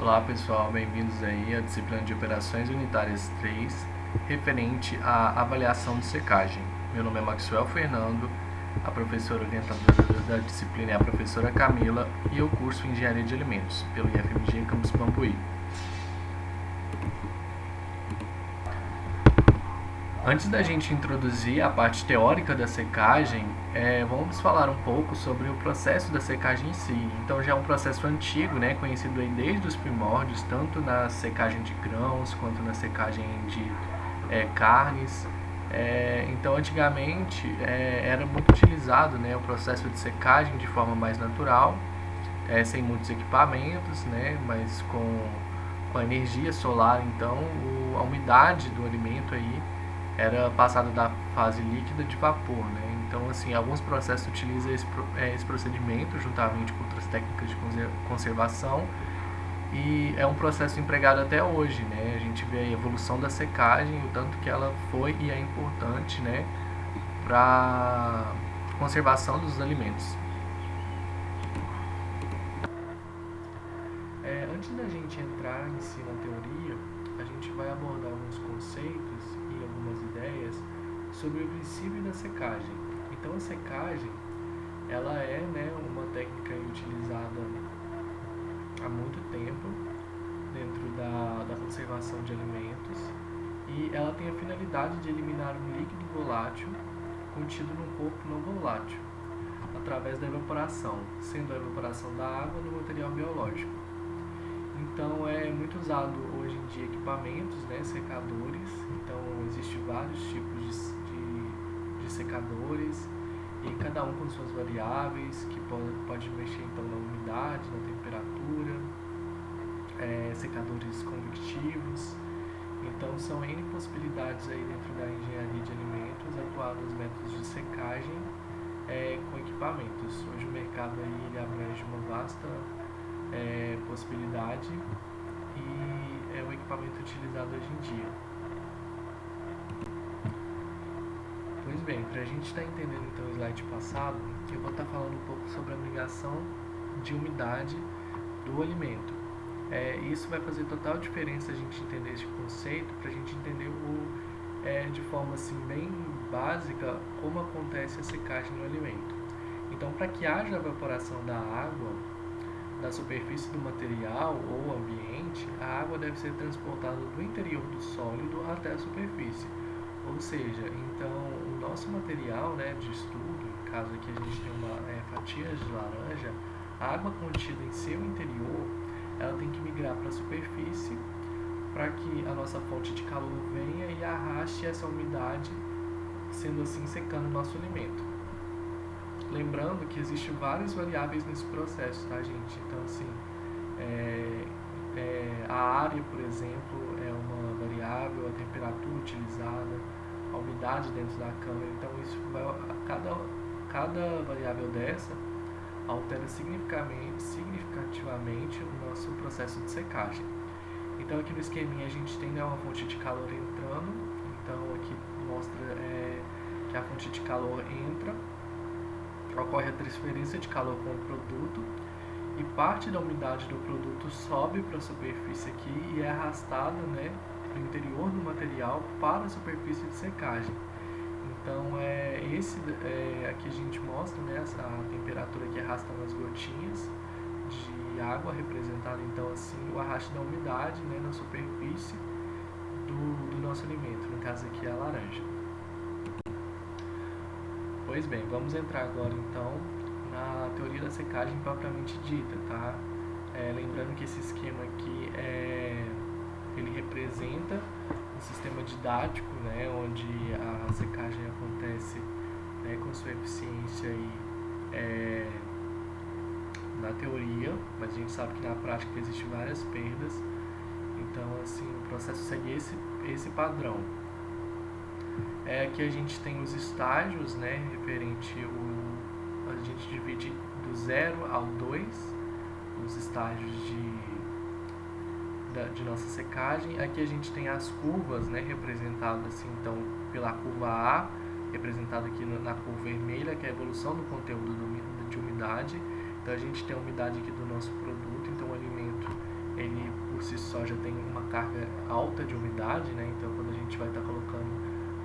Olá pessoal, bem-vindos aí à disciplina de Operações Unitárias 3, referente à avaliação de secagem. Meu nome é Maxwell Fernando, a professora orientadora da disciplina é a professora Camila e eu curso Engenharia de Alimentos, pelo IFMG Campus Bambuí. Antes da gente introduzir a parte teórica da secagem, vamos falar um pouco sobre o processo da secagem em si. Então já é um processo antigo, conhecido aí desde os primórdios, tanto na secagem de grãos quanto na secagem de carnes. Então antigamente era muito utilizado o processo de secagem de forma mais natural, sem muitos equipamentos, mas com a energia solar. Então a umidade do alimento aí era passada da fase líquida de vapor, Então, assim, alguns processos utilizam esse procedimento juntamente com outras técnicas de conservação e é um processo empregado até hoje, A gente vê a evolução da secagem, o tanto que ela foi e é importante, para a conservação dos alimentos. Antes da gente entrar em si na teoria, a gente vai abordar alguns conceitos e algumas ideias sobre o princípio da secagem. Então a secagem, ela é uma técnica utilizada há muito tempo dentro da conservação de alimentos e ela tem a finalidade de eliminar um líquido volátil contido num corpo não volátil através da evaporação, sendo a evaporação da água no material biológico. Então é muito usado hoje em dia equipamentos, secadores. Então existem vários tipos de secadores e cada um com suas variáveis, que pode mexer então na umidade, na temperatura, secadores convectivos. Então são N possibilidades aí dentro da engenharia de alimentos atuar nos métodos de secagem com equipamentos. Hoje o mercado aí ele abrange uma vasta possibilidade e é o equipamento utilizado hoje em dia. Pois bem, para a gente estar entendendo então o slide passado, eu vou estar falando um pouco sobre a migração de umidade do alimento. Isso vai fazer total diferença a gente entender esse conceito, para a gente entender de forma assim bem básica como acontece a secagem no alimento. Então, para que haja evaporação da água da superfície do material ou ambiente, a água deve ser transportada do interior do sólido até a superfície. Ou seja, então o nosso material de estudo, caso aqui a gente tenha fatias de laranja, a água contida em seu interior, ela tem que migrar para a superfície para que a nossa fonte de calor venha e arraste essa umidade, sendo assim secando o nosso alimento. Lembrando que existem várias variáveis nesse processo, tá, gente? Então, assim, a área, por exemplo, é uma variável, a temperatura utilizada, a umidade dentro da câmara. Então, isso vai, cada variável dessa altera significativamente o nosso processo de secagem. Então, aqui no esqueminha a gente tem uma fonte de calor entrando. Então, aqui mostra que a fonte de calor entra, ocorre a transferência de calor com o produto e parte da umidade do produto sobe para a superfície aqui e é arrastada para o interior do material para a superfície de secagem. Então aqui a gente mostra a temperatura que arrasta nas gotinhas de água, representada então assim o arraste da umidade na superfície do nosso alimento, no caso aqui é a laranja. Pois bem, vamos entrar agora então na teoria da secagem propriamente dita, tá? Lembrando que esse esquema aqui ele representa um sistema didático, onde a secagem acontece com sua eficiência na teoria, mas a gente sabe que na prática existem várias perdas. Então, assim, o processo segue esse padrão. Aqui a gente tem os estágios, referente a gente divide do 0 ao 2, os estágios de nossa secagem. Aqui a gente tem as curvas, representadas assim, então, pela curva A, representada aqui na cor vermelha, que é a evolução do conteúdo de umidade. Então a gente tem a umidade aqui do nosso produto, então o alimento ele por si só já tem uma carga alta de umidade, né? Então quando a gente vai estar colocando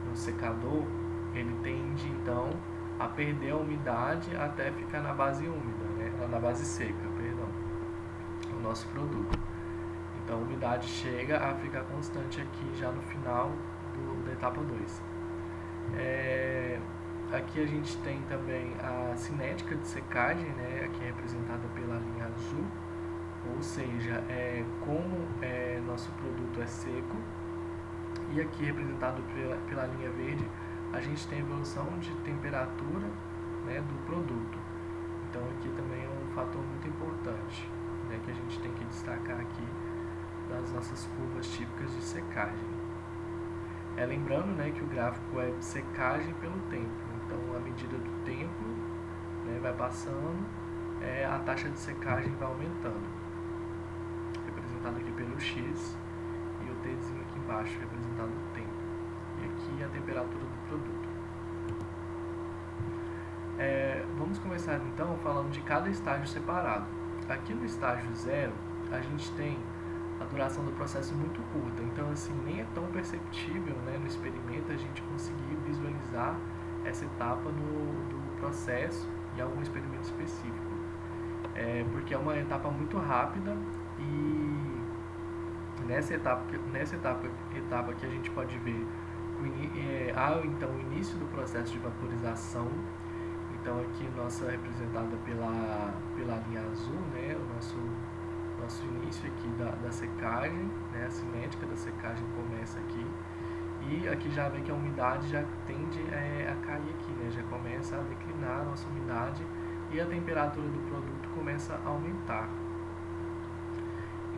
no secador, ele tende então a perder a umidade até ficar na base úmida, né? Na base seca, perdão, o nosso produto. Então a umidade chega a ficar constante aqui já no final da etapa 2. Aqui a gente tem também a cinética de secagem, né? Aqui é representada pela linha azul, ou seja, como nosso produto é seco. E aqui representado pela linha verde, a gente tem a evolução de temperatura, né, do produto. Então aqui também é um fator muito importante, né, que a gente tem que destacar aqui das nossas curvas típicas de secagem. Lembrando, né, que o gráfico é de secagem pelo tempo. Então, à medida do tempo, né, vai passando, a taxa de secagem vai aumentando. Representado aqui pelo X e o Tzinho aqui embaixo, representado o tempo. E aqui a temperatura do produto. Vamos começar então falando de cada estágio separado. Aqui no estágio 0, a gente tem a duração do processo muito curta, então assim, nem é tão perceptível, né, no experimento a gente conseguir visualizar essa etapa do processo em algum experimento específico, porque é uma etapa muito rápida e nessa etapa que a gente pode ver então o início do processo de vaporização. Então aqui nossa representada pela linha azul, né, o nosso início aqui da secagem, né, a cinética da secagem começa aqui, e aqui já vê que a umidade já tende a cair aqui, né, já começa a declinar a nossa umidade e a temperatura do produto começa a aumentar.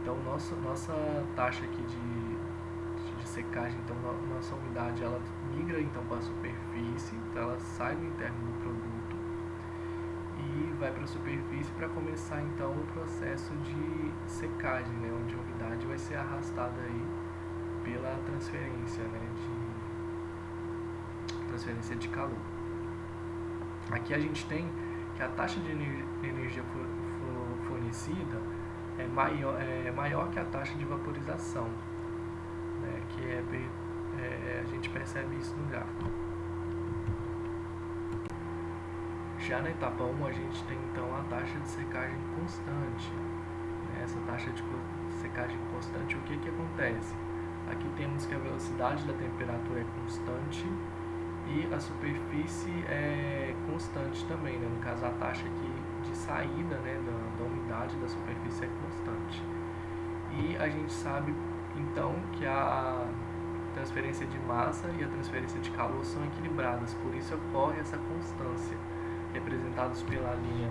Então nossa taxa aqui de secagem, então nossa umidade ela migra então para a superfície, então ela sai do interno do produto e vai para a superfície para começar então o processo de secagem, né, onde a umidade vai ser arrastada aí pela transferência, né, transferência de calor. Aqui a gente tem que a taxa de energia fornecida é maior que a taxa de vaporização, né, que a gente percebe isso no gráfico. Já na etapa 1, a gente tem então a taxa de secagem constante. Essa taxa de secagem constante, o que acontece? Aqui temos que a velocidade da temperatura é constante e a superfície é constante também, né? No caso, a taxa aqui de saída, né, da umidade da superfície é constante. E a gente sabe então que a transferência de massa e a transferência de calor são equilibradas, por isso ocorre essa constância, representados pela linha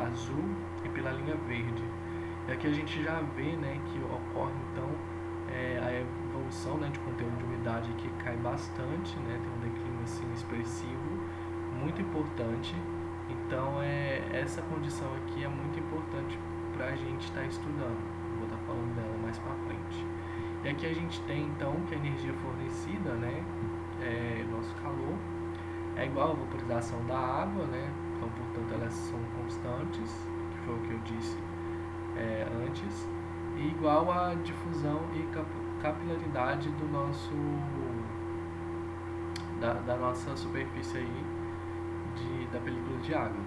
azul e pela linha verde. E aqui a gente já vê, né, que ocorre então a evolução, né, de conteúdo de umidade que cai bastante, né, tem um declínio assim expressivo, muito importante. Então essa condição aqui é muito importante para a gente estar estudando. Vou estar falando dela mais para frente. E aqui a gente tem então que a energia fornecida, né, nosso calor, é igual à vaporização da água, né? Então, portanto, elas são constantes, que foi o que eu disse antes, e igual à difusão e capilaridade do da nossa superfície aí da película de água.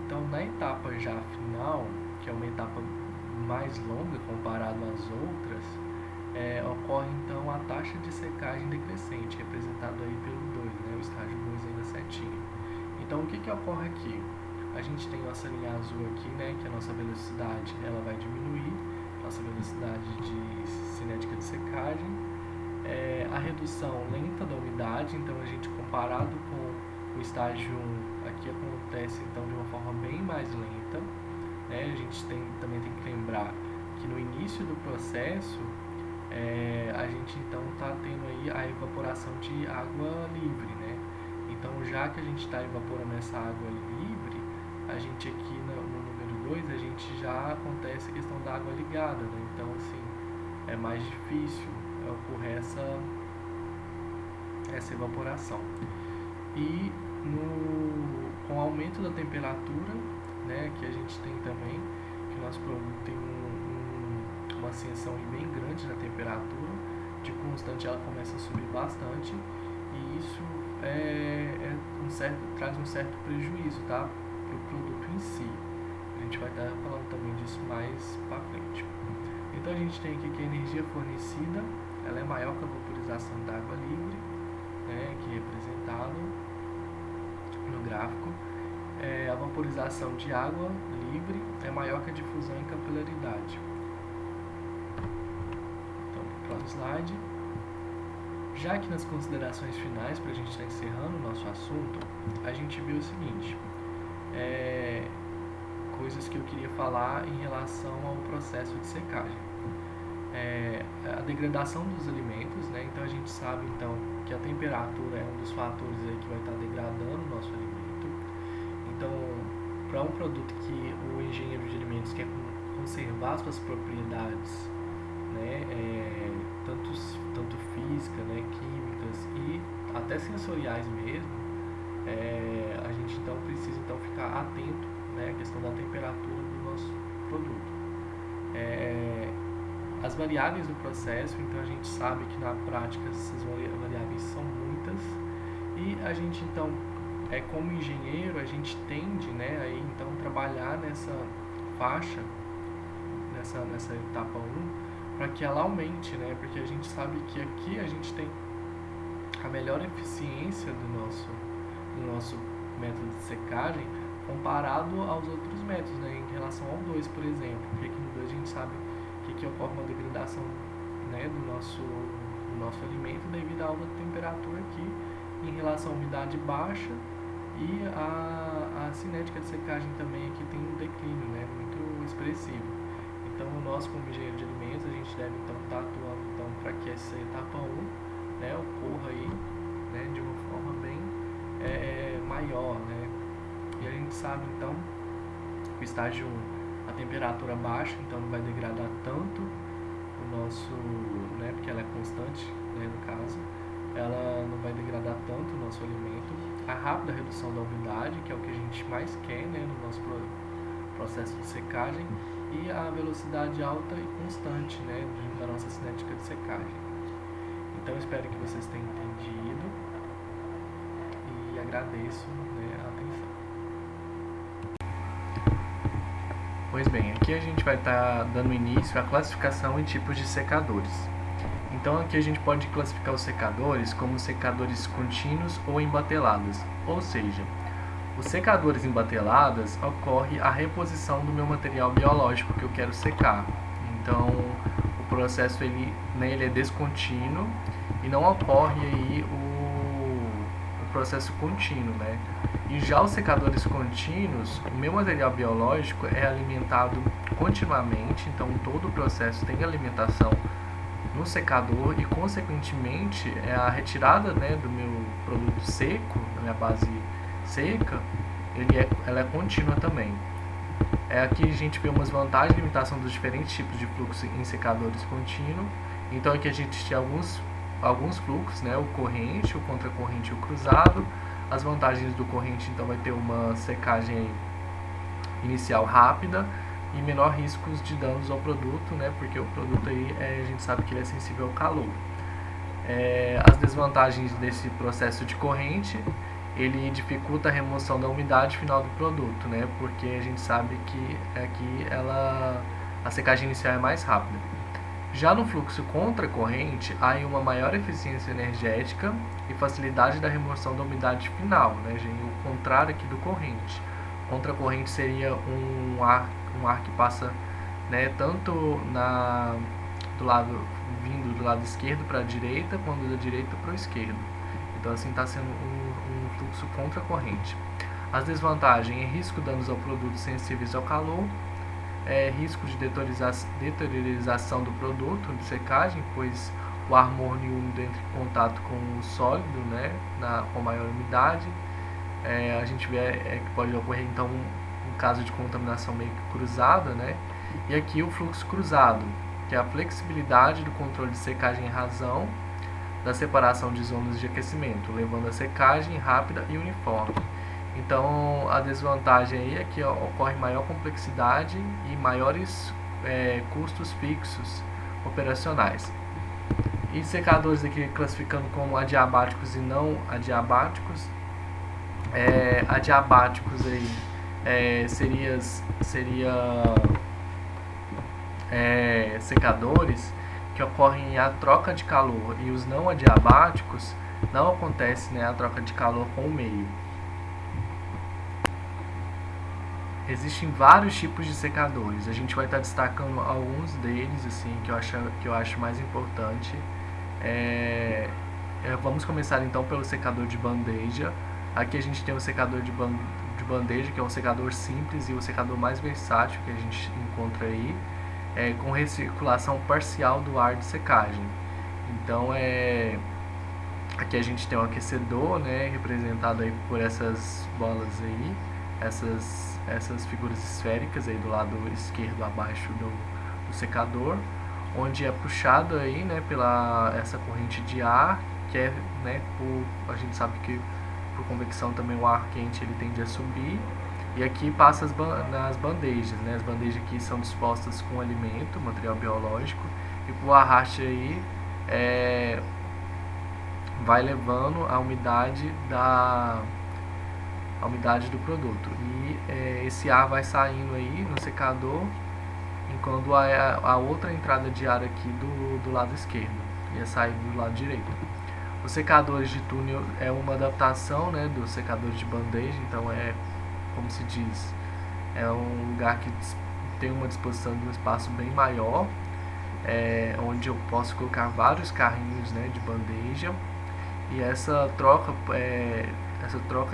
Então, na etapa já final, que é uma etapa mais longa comparado às outras, ocorre então a taxa de secagem decrescente, representado aí pelo 2, né, o estágio 2 aí na setinha. Então o que ocorre aqui? A gente tem nossa linha azul aqui, né, que a nossa velocidade ela vai diminuir, nossa velocidade de cinética de secagem, a redução lenta da umidade, então a gente comparado com o estágio 1, aqui acontece então de uma forma bem mais lenta, né, a gente também tem que lembrar que no início do processo a gente então está tendo aí a evaporação de água livre, né? Então já que a gente está evaporando essa água livre, a gente aqui no número 2, a gente já acontece a questão da água ligada, né? Então assim, é mais difícil ocorrer essa evaporação. E com o aumento da temperatura, né, que a gente tem também, que o nosso produto tem uma ascensão bem grande na temperatura, de constante ela começa a subir bastante, e isso traz um certo prejuízo, tá, para o produto em si. A gente vai estar falando também disso mais para frente. Então a gente tem aqui que a energia fornecida ela é maior que a vaporização da água livre, né, que é representado no gráfico. A vaporização de água livre é maior que a difusão em capilaridade. Então, para o slide. Já que nas considerações finais, para a gente estar encerrando o nosso assunto, a gente viu o seguinte, coisas que eu queria falar em relação ao processo de secagem. A degradação dos alimentos, né? Então a gente sabe então que a temperatura é um dos fatores aí que vai estar degradando o nosso alimento. Então, para um produto que o engenheiro de alimentos quer conservar suas propriedades, né, tanto física, né, químicas e até sensoriais mesmo, a gente então precisa então ficar atento, né, à questão da temperatura do nosso produto. As variáveis do processo, então a gente sabe que na prática essas variáveis são muitas, e a gente então, como engenheiro, a gente tende, né, a então trabalhar nessa faixa, nessa etapa 1, para que ela aumente, né, porque a gente sabe que aqui a gente tem a melhor eficiência do nosso método de secagem comparado aos outros métodos, né, em relação ao 2, por exemplo, porque aqui no 2 a gente sabe que ocorre uma degradação, né, do nosso alimento devido à alta temperatura aqui, em relação à umidade baixa, e a cinética de secagem também aqui tem um declínio, né, muito expressivo. Então nós, como engenheiro de alimentos, a gente deve então estar atuando então, para que essa etapa 1, né, ocorra aí, né, de uma forma bem maior, né. E a gente sabe então o estágio 1, a temperatura baixa, então não vai degradar tanto o nosso, né, porque ela é constante, né, no caso, ela não vai degradar tanto o nosso alimento. A rápida redução da umidade, que é o que a gente mais quer, né, no nosso processo de secagem, e a velocidade alta e constante, né, da nossa cinética de secagem. Então eu espero que vocês tenham entendido e agradeço, né, a atenção. Pois bem, aqui a gente vai estar dando início à classificação em tipos de secadores. Então aqui a gente pode classificar os secadores como secadores contínuos ou embateladas, ou seja, os secadores em bateladas ocorre a reposição do meu material biológico que eu quero secar. Então o processo ele é descontínuo e não ocorre aí o processo contínuo, né? E já os secadores contínuos, o meu material biológico é alimentado continuamente, então todo o processo tem alimentação no secador e consequentemente a retirada, né, do meu produto seco, da minha base seca, ela é contínua também. Aqui a gente vê umas vantagens de limitação dos diferentes tipos de fluxo em secadores contínuos. Então aqui a gente tem alguns fluxos, né, o corrente, o contracorrente e o cruzado. As vantagens do corrente, então, vai ter uma secagem inicial rápida e menor riscos de danos ao produto, né, porque o produto aí a gente sabe que ele é sensível ao calor. As desvantagens desse processo de corrente, ele dificulta a remoção da umidade final do produto, né, porque a gente sabe que aqui a secagem inicial é mais rápida. Já no fluxo contracorrente, há uma maior eficiência energética e facilidade da remoção da umidade final, né, o contrário aqui do corrente. Contracorrente seria um ar que passa, né, tanto vindo do lado esquerdo para a direita, quanto da direita para o esquerdo. Então assim está sendo um fluxo contracorrente. As desvantagens é risco de danos ao produto sensíveis ao calor, risco de deteriorização do produto de secagem, pois o ar morno e úmido entra em contato com o sólido, né, com maior umidade. A gente vê que pode ocorrer então um caso de contaminação meio que cruzada, né? E aqui o fluxo cruzado, que é a flexibilidade do controle de secagem em razão da separação de zonas de aquecimento, levando a secagem rápida e uniforme. Então a desvantagem aí é que ocorre maior complexidade e maiores custos fixos operacionais. E secadores aqui classificando como adiabáticos e não adiabáticos. Adiabáticos aí seria secadores que ocorrem a troca de calor, e os não adiabáticos não acontece, né, a troca de calor com o meio. Existem vários tipos de secadores. A gente vai estar destacando alguns deles, assim, que eu acho mais importante. Vamos começar então pelo secador de bandeja. Aqui a gente tem o secador de bandeja, que é um secador simples e o secador mais versátil que a gente encontra aí, com recirculação parcial do ar de secagem. Então aqui a gente tem um aquecedor, né, representado aí por essas bolas aí, essas figuras esféricas aí do lado esquerdo abaixo do secador, onde é puxado aí, né, pela essa corrente de ar, que né, a gente sabe que por convecção também o ar quente ele tende a subir, e aqui passa nas bandejas, né, as bandejas aqui são dispostas com alimento, material biológico, e por arraste aí vai levando a umidade do produto, e esse ar vai saindo aí no secador, enquanto a outra entrada de ar aqui do lado esquerdo e a saída do lado direito. Os secadores de túnel é uma adaptação, né, dos secadores de bandeja, então como se diz, é um lugar que tem uma disposição de um espaço bem maior, onde eu posso colocar vários carrinhos, né, de bandeja, e essa troca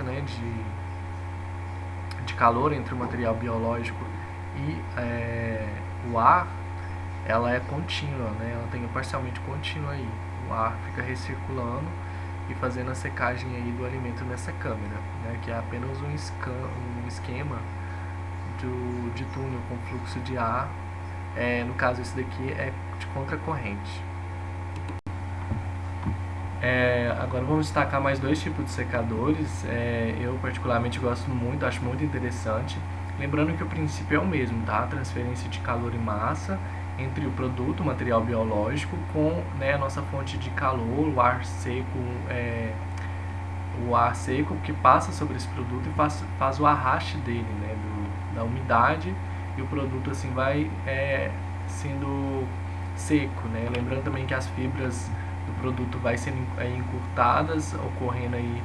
né, de calor entre o material biológico e o ar, ela é contínua, né? Ela tem parcialmente contínua aí. O ar fica recirculando e fazendo a secagem aí do alimento nessa câmera, né? Que é apenas um esquema de túnel com fluxo de ar. No caso, esse daqui é de contracorrente. Agora vamos destacar mais dois tipos de secadores. Eu particularmente gosto muito, acho muito interessante. Lembrando que o princípio é o mesmo, tá? A transferência de calor e massa entre o produto, o material biológico, com, né, a nossa fonte de calor, o ar seco que passa sobre esse produto e faz o arraste dele, né, da umidade, e o produto assim vai sendo seco, né? Lembrando também que as fibras do produto vai sendo encurtadas, ocorrendo aí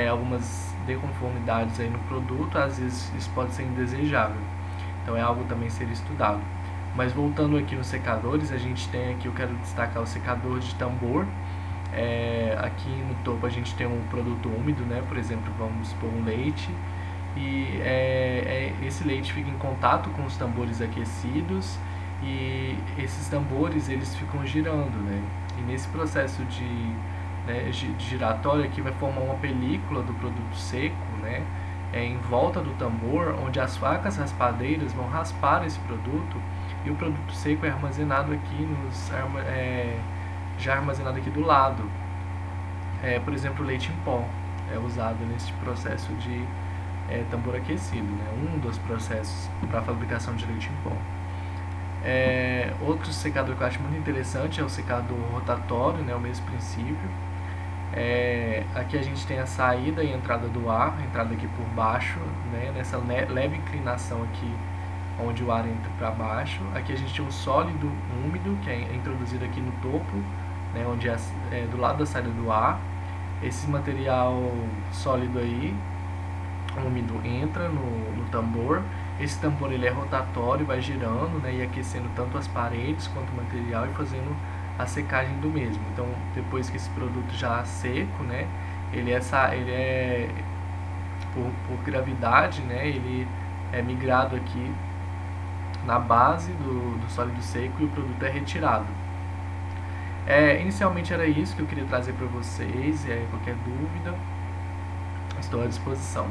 algumas deconformidades aí no produto, às vezes isso pode ser indesejável, então é algo também a ser estudado. Mas voltando aqui nos secadores, a gente tem aqui, eu quero destacar o secador de tambor. Aqui no topo a gente tem um produto úmido, né? Por exemplo, vamos supor um leite, e esse leite fica em contato com os tambores aquecidos, e esses tambores eles ficam girando, né? E nesse processo de giratório aqui vai formar uma película do produto seco, né, em volta do tambor, onde as facas raspadeiras vão raspar esse produto, e o produto seco é armazenado aqui já armazenado aqui do lado. Por exemplo, o leite em pó é usado nesse processo de tambor aquecido, né, um dos processos para a fabricação de leite em pó. Outro secador que eu acho muito interessante é o secador rotatório, né, o mesmo princípio. Aqui a gente tem a saída e a entrada do ar, a entrada aqui por baixo, né, nessa leve inclinação aqui, onde o ar entra para baixo. Aqui a gente tem um sólido úmido, que é introduzido aqui no topo, né, onde do lado da saída do ar. Esse material sólido aí, úmido, entra no tambor. Esse tambor ele é rotatório, vai girando, né, e aquecendo tanto as paredes quanto o material e fazendo a secagem do mesmo. Então, depois que esse produto já seco, né, ele é por gravidade, né, ele é migrado aqui na base do sólido seco, e o produto é retirado. Inicialmente era isso que eu queria trazer para vocês. Qualquer dúvida, estou à disposição.